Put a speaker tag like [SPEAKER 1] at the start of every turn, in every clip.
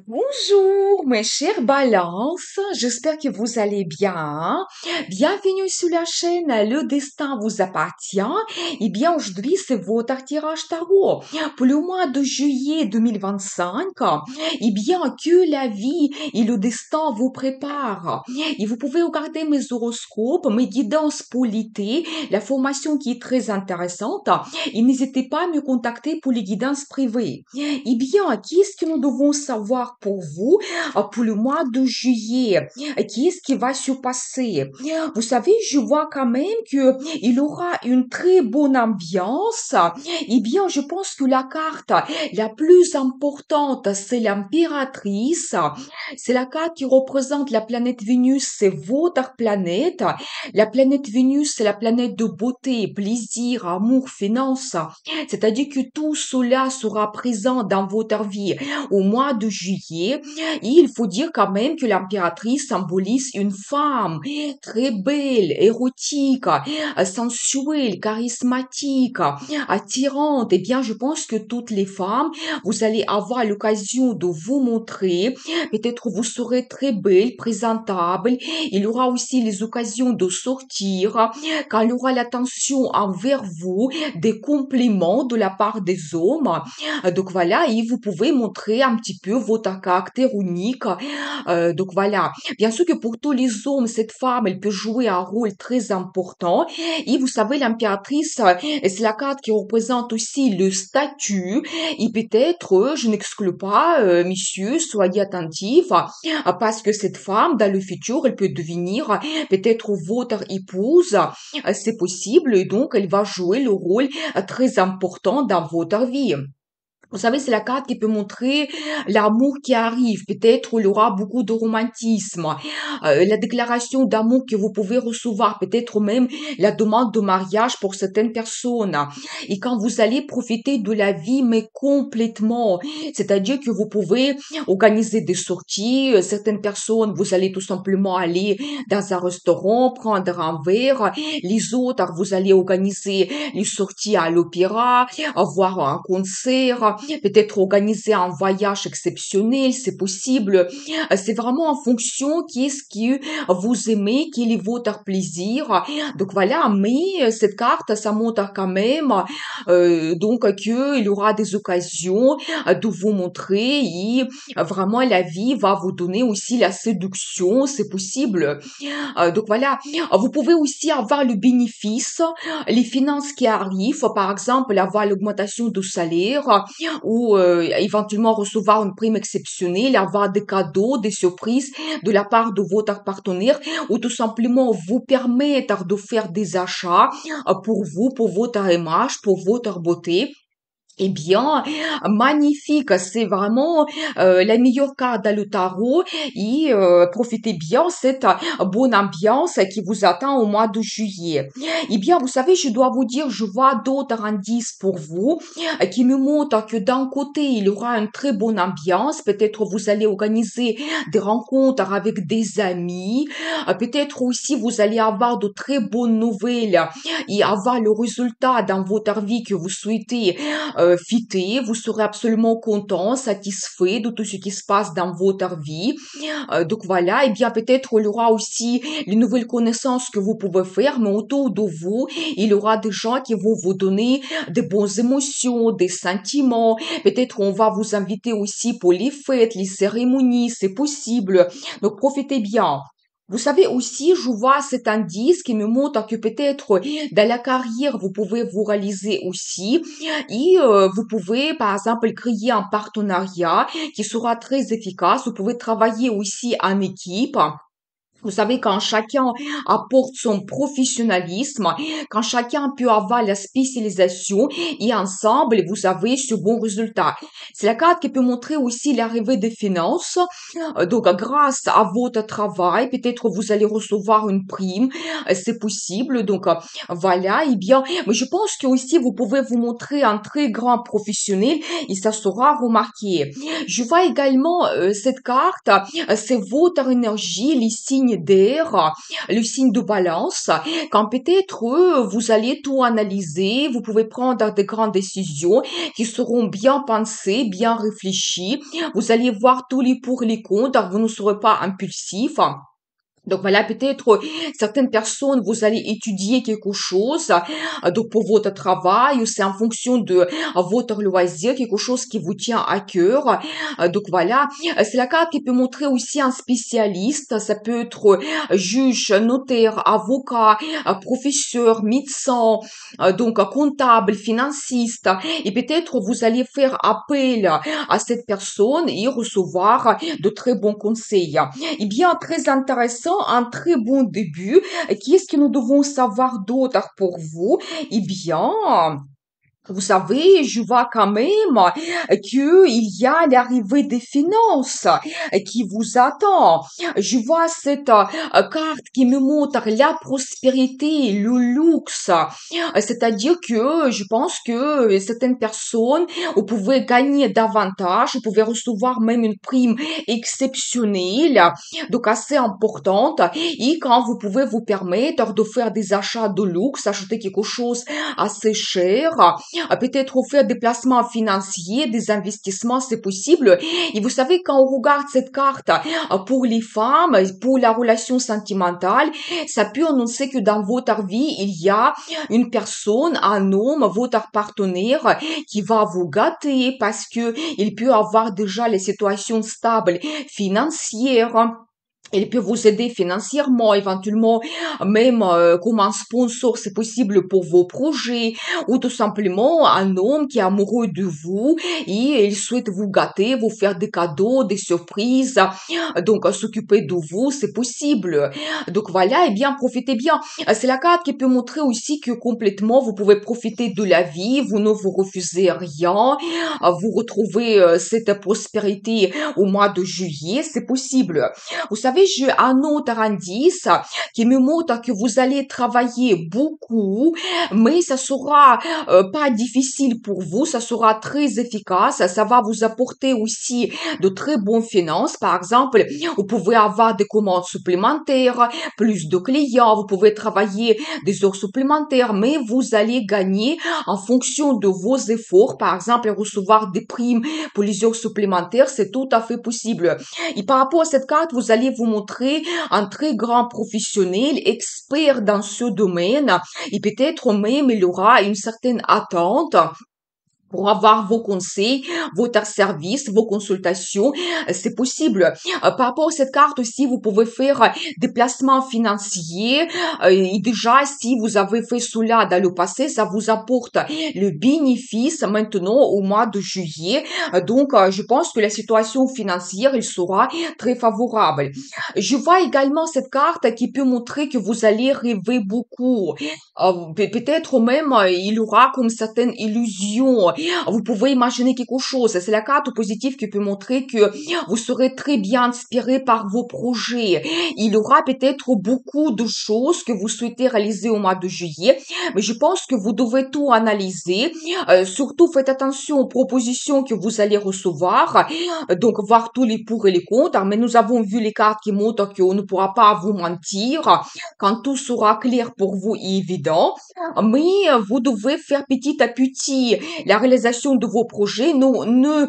[SPEAKER 1] Bonjour, mes chères balances, j'espère que vous allez bien. Bienvenue sur la chaîne Le Destin vous appartient. Eh bien, aujourd'hui, c'est votre tirage tarot pour le mois de juillet 2025. Eh bien, que la vie et le destin vous préparent. Et vous pouvez regarder mes horoscopes, mes guidances politiques, la formation qui est très intéressante. Et n'hésitez pas à me contacter pour les guidances privées. Eh bien, qu'est-ce que nous devons savoir pour vous pour le mois de juillet? Qu'est-ce qui va se passer? Vous savez, je vois quand même que il aura une très bonne ambiance. Eh bien, je pense que la carte la plus importante, c'est l'impératrice. C'est la carte qui représente la planète Vénus, c'est votre planète. La planète Vénus, c'est la planète de beauté, plaisir, amour, finance. C'est-à-dire que tout cela sera présent dans votre vie au mois de juillet. Et il faut dire quand même que l'impératrice symbolise une femme très belle, érotique, sensuelle, charismatique, attirante. Eh bien, je pense que toutes les femmes, vous allez avoir l'occasion de vous montrer. Peut-être vous serez très belle, présentable. Il y aura aussi les occasions de sortir. Quand il y aura l'attention envers vous, des compliments de la part des hommes. Donc voilà, et vous pouvez montrer un petit peu votre caractère unique. Donc voilà, bien sûr que pour tous les hommes, cette femme, elle peut jouer un rôle très important. Et vous savez, l'impératrice, c'est la carte qui représente aussi le statut. Et peut-être, je n'exclus pas, messieurs, soyez attentifs, parce que cette femme, dans le futur, elle peut devenir peut-être votre épouse. C'est possible, et donc elle va jouer le rôle très important dans votre vie. Vous savez, c'est la carte qui peut montrer l'amour qui arrive. Peut-être il y aura beaucoup de romantisme. La déclaration d'amour que vous pouvez recevoir. Peut-être même la demande de mariage pour certaines personnes. Et quand vous allez profiter de la vie, mais complètement. C'est-à-dire que vous pouvez organiser des sorties. Certaines personnes, vous allez tout simplement aller dans un restaurant, prendre un verre. Les autres, vous allez organiser les sorties à l'opéra, voir un concert, peut-être organiser un voyage exceptionnel, c'est possible. C'est vraiment en fonction qu'est-ce que vous aimez, quel est votre plaisir. Donc voilà, mais cette carte, ça montre quand même donc qu'il y aura des occasions de vous montrer et vraiment la vie va vous donner aussi la séduction, c'est possible. Donc voilà, vous pouvez aussi avoir le bénéfice, les finances qui arrivent, par exemple avoir l'augmentation de salaire ou éventuellement recevoir une prime exceptionnelle, avoir des cadeaux, des surprises de la part de votre partenaire ou tout simplement vous permettre de faire des achats pour vous, pour votre image, pour votre beauté. Eh bien, magnifique, c'est vraiment la meilleure carte dans le tarot et profitez bien cette bonne ambiance qui vous attend au mois de juillet. Eh bien, vous savez, je dois vous dire, je vois d'autres indices pour vous qui me montrent que d'un côté, il y aura une très bonne ambiance. Peut-être vous allez organiser des rencontres avec des amis. Peut-être aussi vous allez avoir de très bonnes nouvelles et avoir le résultat dans votre vie que vous souhaitez fité, vous serez absolument content, satisfait de tout ce qui se passe dans votre vie. Donc voilà, et bien peut-être il y aura aussi les nouvelles connaissances que vous pouvez faire, mais autour de vous, il y aura des gens qui vont vous donner des bonnes émotions, des sentiments. Peut-être on va vous inviter aussi pour les fêtes, les cérémonies, c'est possible. Donc profitez bien. Vous savez aussi, je vois cet indice qui me montre que peut-être dans la carrière, vous pouvez vous réaliser aussi et vous pouvez, par exemple, créer un partenariat qui sera très efficace. Vous pouvez travailler aussi en équipe. Vous savez, quand chacun apporte son professionnalisme, quand chacun peut avoir la spécialisation et ensemble, vous avez ce bon résultat. C'est la carte qui peut montrer aussi l'arrivée des finances. Donc, grâce à votre travail, peut-être vous allez recevoir une prime. C'est possible. Donc, voilà. Eh bien, mais je pense que aussi vous pouvez vous montrer un très grand professionnel et ça sera remarqué. Je vois également cette carte, c'est votre énergie, les signes signe d'air, le signe de balance, quand peut-être vous allez tout analyser, vous pouvez prendre de grandes décisions qui seront bien pensées, bien réfléchies. Vous allez voir tous les pour et les contre, vous ne serez pas impulsif. Donc voilà, peut-être certaines personnes, vous allez étudier quelque chose, donc pour votre travail, ou c'est en fonction de votre loisir, quelque chose qui vous tient à cœur. Donc voilà, c'est la carte qui peut montrer aussi un spécialiste, ça peut être juge, notaire, avocat, professeur, médecin, donc comptable, financiste, et peut-être vous allez faire appel à cette personne et recevoir de très bons conseils. Eh bien, très intéressant, un très bon début. Qu'est-ce que nous devons savoir d'autre pour vous? Eh bien, vous savez, je vois quand même qu'il y a l'arrivée des finances qui vous attend. Je vois cette carte qui me montre la prospérité, le luxe. C'est-à-dire que je pense que certaines personnes, vous pouvez gagner davantage, vous pouvez recevoir même une prime exceptionnelle, donc assez importante. Et quand vous pouvez vous permettre de faire des achats de luxe, acheter quelque chose assez cher, peut-être faire des placements financiers, des investissements, c'est possible. Et vous savez, quand on regarde cette carte pour les femmes, pour la relation sentimentale, ça peut annoncer que dans votre vie, il y a une personne, un homme, votre partenaire qui va vous gâter parce que il peut avoir déjà les situations stables financières. Il peut vous aider financièrement, éventuellement, même comme un sponsor, c'est possible pour vos projets, ou tout simplement un homme qui est amoureux de vous et il souhaite vous gâter, vous faire des cadeaux, des surprises, donc s'occuper de vous, c'est possible. Donc voilà, et bien profitez bien. C'est la carte qui peut montrer aussi que complètement vous pouvez profiter de la vie, vous ne vous refusez rien, vous retrouvez cette prospérité au mois de juillet, c'est possible. Vous savez, j'ai un autre indice qui me montre que vous allez travailler beaucoup, mais ça sera pas difficile pour vous, ça sera très efficace, ça va vous apporter aussi de très bonnes finances. Par exemple, vous pouvez avoir des commandes supplémentaires, plus de clients, vous pouvez travailler des heures supplémentaires, mais vous allez gagner en fonction de vos efforts. Par exemple, recevoir des primes pour les heures supplémentaires, c'est tout à fait possible. Et par rapport à cette carte, vous allez vous montrer un très grand professionnel, expert dans ce domaine, et peut-être même il y aura une certaine attente pour avoir vos conseils, votre service, vos consultations, c'est possible. Par rapport à cette carte aussi, vous pouvez faire des placements financiers. Et déjà, si vous avez fait cela dans le passé, ça vous apporte le bénéfice maintenant au mois de juillet. Donc, je pense que la situation financière, elle sera très favorable. Je vois également cette carte qui peut montrer que vous allez rêver beaucoup. Peut-être même, il y aura comme certaines illusions. Vous pouvez imaginer quelque chose. C'est la carte positive qui peut montrer que vous serez très bien inspiré par vos projets. Il y aura peut-être beaucoup de choses que vous souhaitez réaliser au mois de juillet, mais je pense que vous devez tout analyser. Surtout, faites attention aux propositions que vous allez recevoir. Donc, voir tous les pour et les contre. Mais nous avons vu les cartes qui montrent qu'on ne pourra pas vous mentir quand tout sera clair pour vous et évident. Mais vous devez faire petit à petit la réalisation de vos projets. Ne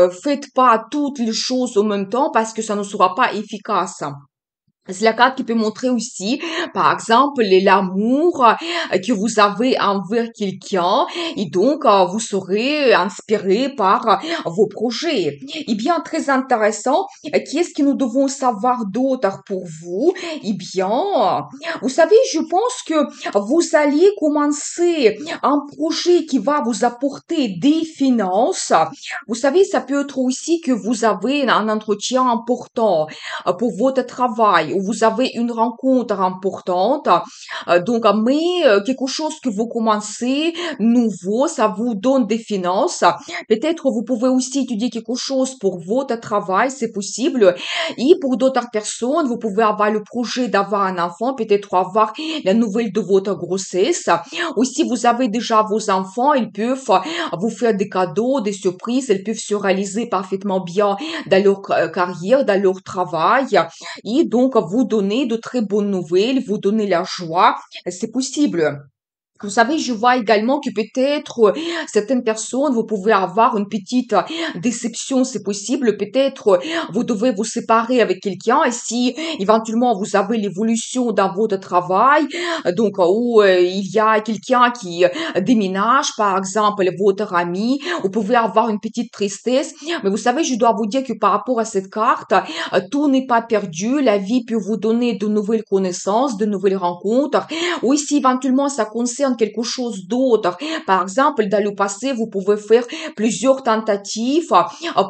[SPEAKER 1] faites pas toutes les choses en même temps parce que ça ne sera pas efficace. C'est la carte qui peut montrer aussi, par exemple, l'amour que vous avez envers quelqu'un et donc vous serez inspiré par vos projets. Eh bien, très intéressant. Qu'est-ce que nous devons savoir d'autre pour vous? Eh bien, vous savez, je pense que vous allez commencer un projet qui va vous apporter des finances. Vous savez, ça peut être aussi que vous avez un entretien important pour votre travail, où vous avez une rencontre importante. Donc, mais quelque chose que vous commencez nouveau, ça vous donne des finances. Peut-être vous pouvez aussi étudier quelque chose pour votre travail, c'est possible. Et pour d'autres personnes, vous pouvez avoir le projet d'avoir un enfant, peut-être avoir la nouvelle de votre grossesse. Ou si vous avez déjà vos enfants, ils peuvent vous faire des cadeaux, des surprises, ils peuvent se réaliser parfaitement bien dans leur carrière, dans leur travail. Et donc, vous donner de très bonnes nouvelles, vous donner la joie. C'est possible. Vous savez, je vois également que peut-être certaines personnes, vous pouvez avoir une petite déception, c'est possible. Peut-être vous devez vous séparer avec quelqu'un et si éventuellement vous avez l'évolution dans votre travail, donc où il y a quelqu'un qui déménage, par exemple votre ami, vous pouvez avoir une petite tristesse. Mais vous savez, je dois vous dire que par rapport à cette carte, tout n'est pas perdu. La vie peut vous donner de nouvelles connaissances, de nouvelles rencontres. Ou si éventuellement ça concerne quelque chose d'autre, par exemple, dans le passé, vous pouvez faire plusieurs tentatives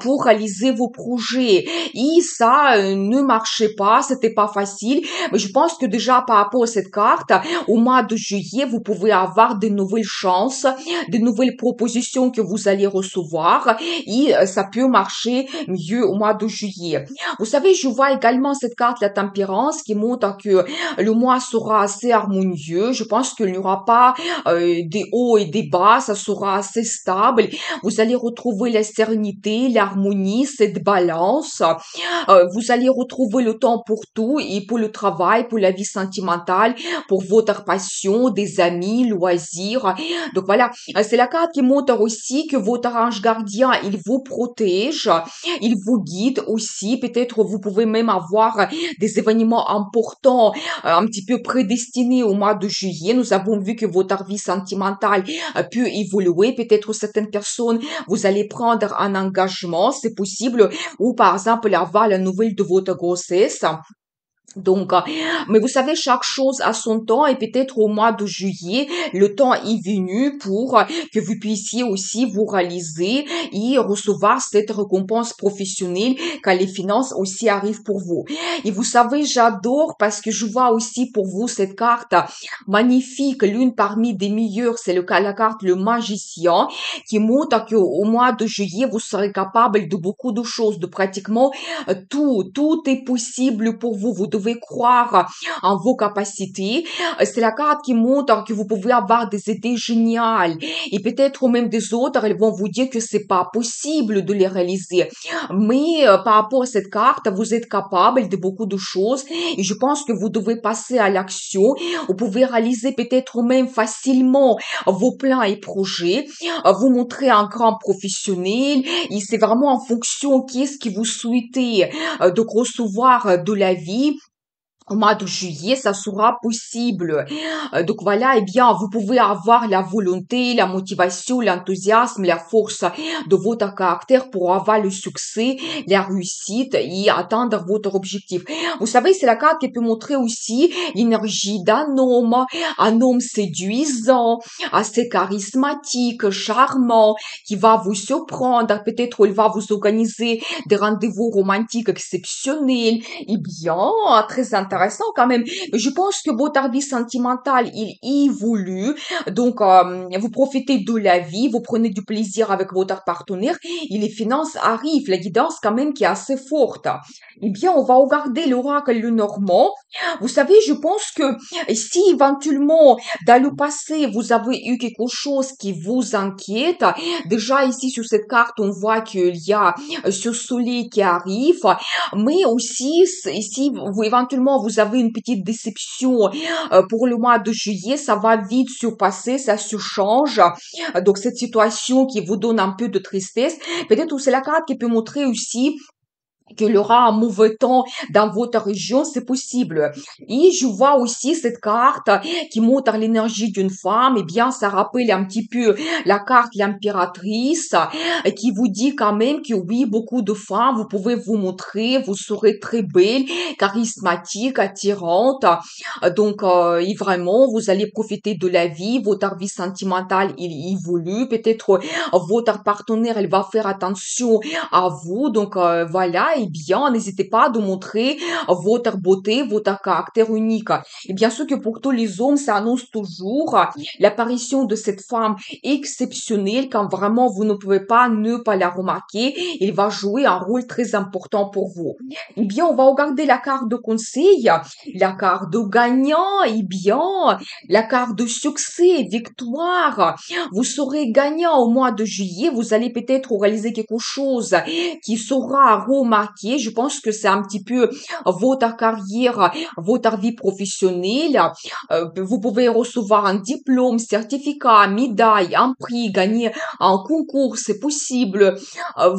[SPEAKER 1] pour réaliser vos projets. Et ça ne marchait pas, c'était pas facile. Mais je pense que déjà par rapport à cette carte, au mois de juillet, vous pouvez avoir de nouvelles chances, de nouvelles propositions que vous allez recevoir. Et ça peut marcher mieux au mois de juillet. Vous savez, je vois également cette carte, la tempérance, qui montre que le mois sera assez harmonieux. Je pense qu'il n'y aura pas des hauts et des bas. Ça sera assez stable. Vous allez retrouver la sérénité, l'harmonie, cette balance. Vous allez retrouver le temps pour tout et pour le travail, pour la vie sentimentale, pour votre passion, des amis, loisirs. Donc voilà, c'est la carte qui montre aussi que votre ange gardien, il vous protège, il vous guide aussi. Peut-être vous pouvez même avoir des événements importants, un petit peu prédestinés au mois de juillet. Nous avons vu que votre vie sentimentale peut évoluer. Peut-être certaines personnes, vous allez prendre un engagement, c'est possible, ou par exemple avoir la nouvelle de votre grossesse. Donc, mais vous savez, chaque chose a son temps et peut-être au mois de juillet, le temps est venu pour que vous puissiez aussi vous réaliser et recevoir cette récompense professionnelle quand les finances aussi arrivent pour vous. Et vous savez, j'adore parce que je vois aussi pour vous cette carte magnifique, l'une parmi des meilleures, c'est la carte le magicien qui montre qu'au mois de juillet, vous serez capable de beaucoup de choses, de pratiquement tout est possible pour vous. Vous devez croire en vos capacités. C'est la carte qui montre que vous pouvez avoir des idées géniales et peut-être même des autres, elles vont vous dire que c'est pas possible de les réaliser. Mais par rapport à cette carte, vous êtes capable de beaucoup de choses et je pense que vous devez passer à l'action. Vous pouvez réaliser peut-être même facilement vos plans et projets, vous montrer un grand professionnel et c'est vraiment en fonction qu'est-ce que vous souhaitez de recevoir de la vie. Au mois de juillet, ça sera possible. Donc voilà, eh bien, vous pouvez avoir la volonté, la motivation, l'enthousiasme, la force de votre caractère pour avoir le succès, la réussite et atteindre votre objectif. Vous savez, c'est la carte qui peut montrer aussi l'énergie un homme séduisant, assez charismatique, charmant, qui va vous surprendre. Peut-être il va vous organiser des rendez-vous romantiques exceptionnels. Eh bien, très intéressant quand même. Mais je pense que votre vie sentimentale, il évolue. Donc, vous profitez de la vie, vous prenez du plaisir avec votre partenaire et les finances arrivent. La guidance quand même qui est assez forte. Eh bien, on va regarder l'oracle le Normand. Vous savez, je pense que si éventuellement, dans le passé, vous avez eu quelque chose qui vous inquiète, déjà ici sur cette carte, on voit qu'il y a ce soleil qui arrive, mais aussi, si vous, éventuellement vous avez une petite déception pour le mois de juillet, ça va vite se passer, ça se change. Donc cette situation qui vous donne un peu de tristesse, peut-être c'est la carte qui peut montrer aussi qu'il y aura un mauvais temps dans votre région, c'est possible. Et je vois aussi cette carte qui montre l'énergie d'une femme. Eh bien, ça rappelle un petit peu la carte l'impératrice qui vous dit quand même que oui, beaucoup de femmes, vous pouvez vous montrer, vous serez très belle, charismatique, attirante. Donc, et vraiment, vous allez profiter de la vie. Votre vie sentimentale, il évolue. Peut-être votre partenaire, elle va faire attention à vous. Donc voilà, eh bien, n'hésitez pas à montrer votre beauté, votre caractère unique. Et bien sûr que pour tous les hommes, ça annonce toujours l'apparition de cette femme exceptionnelle quand vraiment vous ne pouvez pas ne pas la remarquer. Il va jouer un rôle très important pour vous. Eh bien, on va regarder la carte de conseil, la carte de gagnant, eh bien, la carte de succès, victoire. Vous serez gagnant au mois de juillet. Vous allez peut-être réaliser quelque chose qui sera remarqué remarqué, je pense que c'est un petit peu votre carrière, votre vie professionnelle. Vous pouvez recevoir un diplôme, certificat, médaille, un prix, gagner un concours, c'est possible.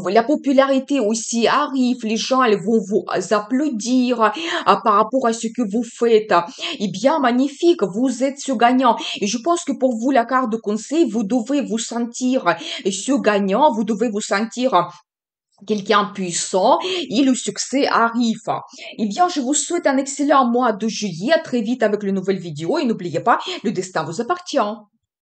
[SPEAKER 1] La popularité aussi arrive, les gens elles vont vous applaudir par rapport à ce que vous faites. Eh bien, magnifique, vous êtes ce gagnant. Et je pense que pour vous, la carte de conseil, vous devez vous sentir ce gagnant, vous devez vous sentir quelqu'un puissant et le succès arrive. Eh bien, je vous souhaite un excellent mois de juillet. À très vite avec une nouvelle vidéo et n'oubliez pas, le destin vous appartient.